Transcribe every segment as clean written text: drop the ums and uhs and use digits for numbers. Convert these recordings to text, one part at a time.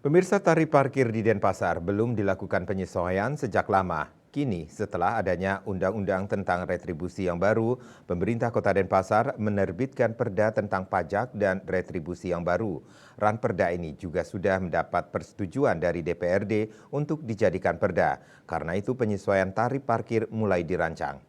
Pemirsa, tarif parkir di Denpasar belum dilakukan penyesuaian sejak lama. Kini, setelah adanya undang-undang tentang retribusi yang baru, pemerintah Kota Denpasar menerbitkan perda tentang pajak dan retribusi yang baru. Ranperda ini juga sudah mendapat persetujuan dari DPRD untuk dijadikan perda. Karena itu penyesuaian tarif parkir mulai dirancang.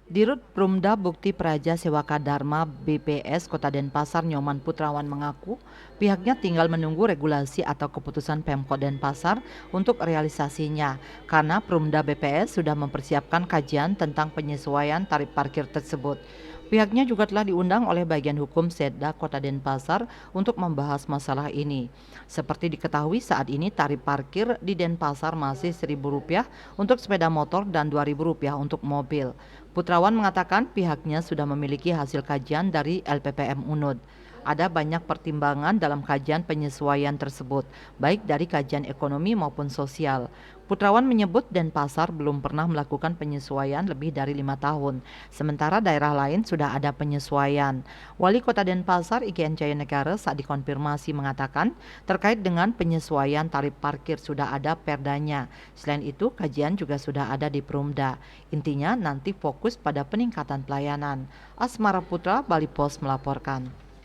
Dirut Perumda Bukti Praja Sewaka Dharma BPS Kota Denpasar Nyoman Putrawan mengaku pihaknya tinggal menunggu regulasi atau keputusan Pemkot Denpasar untuk realisasinya karena Perumda BPS sudah mempersiapkan kajian tentang penyesuaian tarif parkir tersebut. Pihaknya juga telah diundang oleh bagian hukum Setda Kota Denpasar untuk membahas masalah ini. Seperti diketahui saat ini tarif parkir di Denpasar masih Rp1.000 untuk sepeda motor dan Rp2.000 untuk mobil. Putrawan mengatakan pihaknya sudah memiliki hasil kajian dari LPPM Unud. Ada banyak pertimbangan dalam kajian penyesuaian tersebut, baik dari kajian ekonomi maupun sosial. Putrawan menyebut Denpasar belum pernah melakukan penyesuaian lebih dari 5 tahun, sementara daerah lain sudah ada penyesuaian. Wali Kota Denpasar IGN Jayanegara saat dikonfirmasi mengatakan terkait dengan penyesuaian tarif parkir sudah ada perdanya. Selain itu, kajian juga sudah ada di Perumda. Intinya nanti fokus pada peningkatan pelayanan. Asmara Putra, Bali Pos melaporkan.